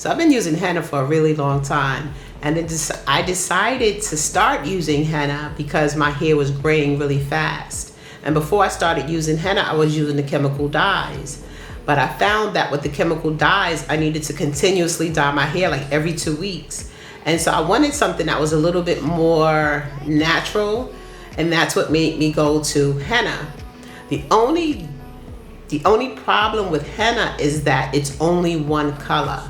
So I've been using henna for a really long time, and I decided to start using henna because my hair was graying really fast. And before I started using henna, I was using the chemical dyes. But I found that with the chemical dyes, I needed to continuously dye my hair like every 2 weeks. And so I wanted something that was a little bit more natural, and that's what made me go to henna. The only problem with henna is that it's only one color.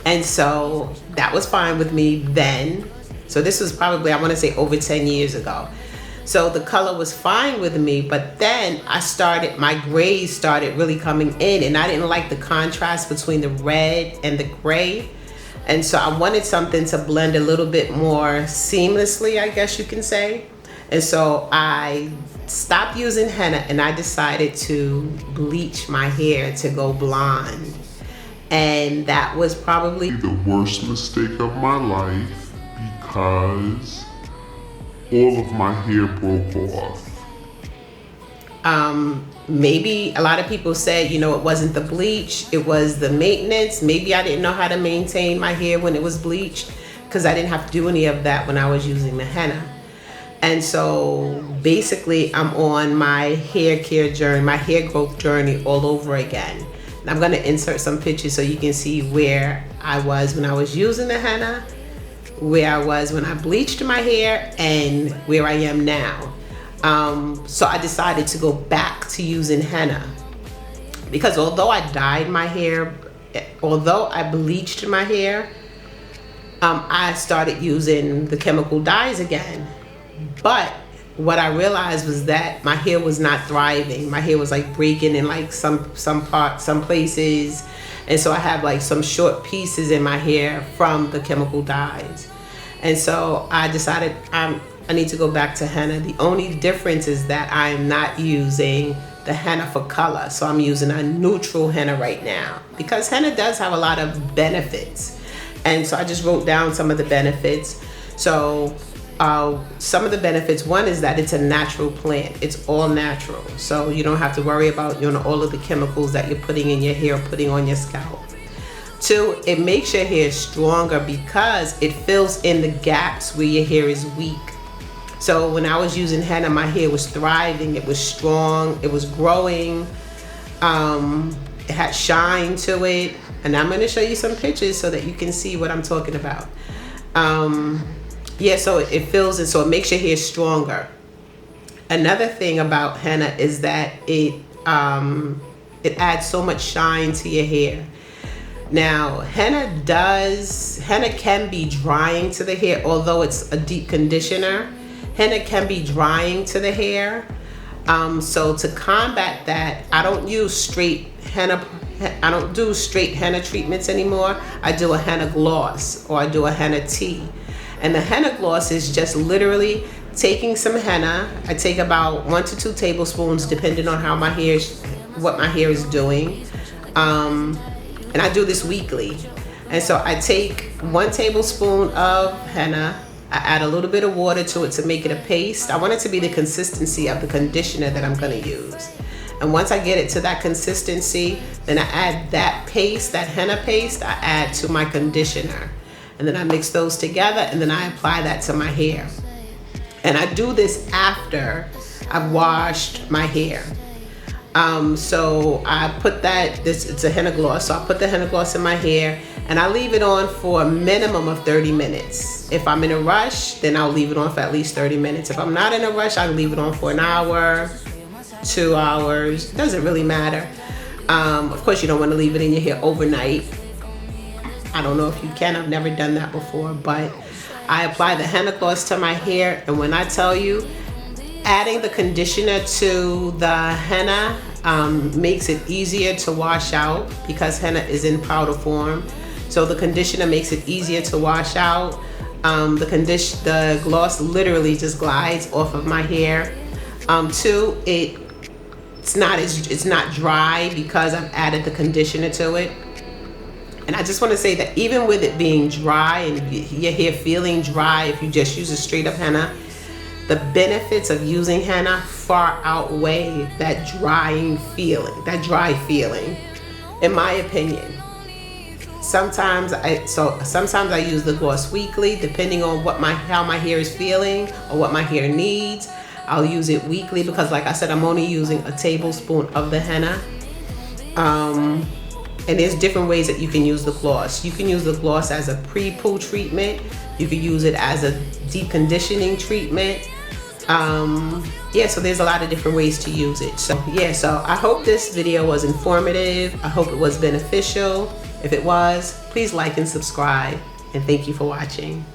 And so that was fine with me then. So this was probably, I want to say, over 10 years ago. So the color was fine with me, but then my grays started really coming in, and I didn't like the contrast between the red and the gray. And so I wanted something to blend a little bit more seamlessly, I guess you can say. And so I stopped using henna and I decided to bleach my hair to go blonde. And that was probably the worst mistake of my life because all of my hair broke off. Maybe a lot of people said, it wasn't the bleach, it was the maintenance. Maybe I didn't know how to maintain my hair when it was bleached, because I didn't have to do any of that when I was using the henna. And so basically I'm on my hair care journey, my hair growth journey all over again. And I'm gonna insert some pictures so you can see where I was when I was using the henna, where I was when I bleached my hair, and where I am now. So I decided to go back to using henna because although I dyed my hair, although I bleached my hair, I started using the chemical dyes again. But what I realized was that my hair was not thriving. My hair was like breaking in like some places. And so I have like some short pieces in my hair from the chemical dyes. And so I decided I need to go back to henna. The only difference is that I am not using the henna for color. So I'm using a neutral henna right now because henna does have a lot of benefits. And so I just wrote down some of the benefits. So some of the benefits, one is that it's a natural plant. It's all natural. So you don't have to worry about all of the chemicals that you're putting in your hair or putting on your scalp. 2, it makes your hair stronger because it fills in the gaps where your hair is weak. So when I was using henna, my hair was thriving, it was strong, it was growing, it had shine to it. And I'm gonna show you some pictures so that you can see what I'm talking about. So it fills in, so it makes your hair stronger. Another thing about henna is that it adds so much shine to your hair. Now, henna can be drying to the hair, although it's a deep conditioner. Henna can be drying to the hair. So to combat that, I don't use straight henna. I don't do straight henna treatments anymore. I do a henna gloss or I do a henna tea. And the henna gloss is just literally taking some henna. I take about 1 to 2 tablespoons, depending on what my hair is doing. And I do this weekly. And so I take 1 tablespoon of henna. I add a little bit of water to it to make it a paste. I want it to be the consistency of the conditioner that I'm gonna use. And once I get it to that consistency, then I add that paste, that henna paste, I add to my conditioner. And then I mix those together and then I apply that to my hair. And I do this after I've washed my hair. So I put it's a henna gloss, so I put the henna gloss in my hair and I leave it on for a minimum of 30 minutes. If I'm in a rush, then I'll leave it on for at least 30 minutes. If I'm not in a rush, I'll leave it on for an hour, 2 hours, doesn't really matter. Of course, you don't want to leave it in your hair overnight. I don't know if you can, I've never done that before, but I apply the henna gloss to my hair, and when I tell you, adding the conditioner to the henna makes it easier to wash out because henna is in powder form. So the conditioner makes it easier to wash out. The gloss literally just glides off of my hair. 2, it's not dry because I've added the conditioner to it. And I just want to say that even with it being dry and your hair feeling dry, if you just use a straight up henna, the benefits of using henna far outweigh that dry feeling, in my opinion. sometimes I use the gloss weekly, depending on how my hair is feeling or what my hair needs. I'll use it weekly because, like I said, I'm only using a tablespoon of the henna. And there's different ways that you can use the gloss. You can use the gloss as a pre-poo treatment. You can use it as a deep conditioning treatment. Yeah, so there's a lot of different ways to use it. So yeah, so I hope this video was informative. I hope it was beneficial. If it was, please like and subscribe. And thank you for watching.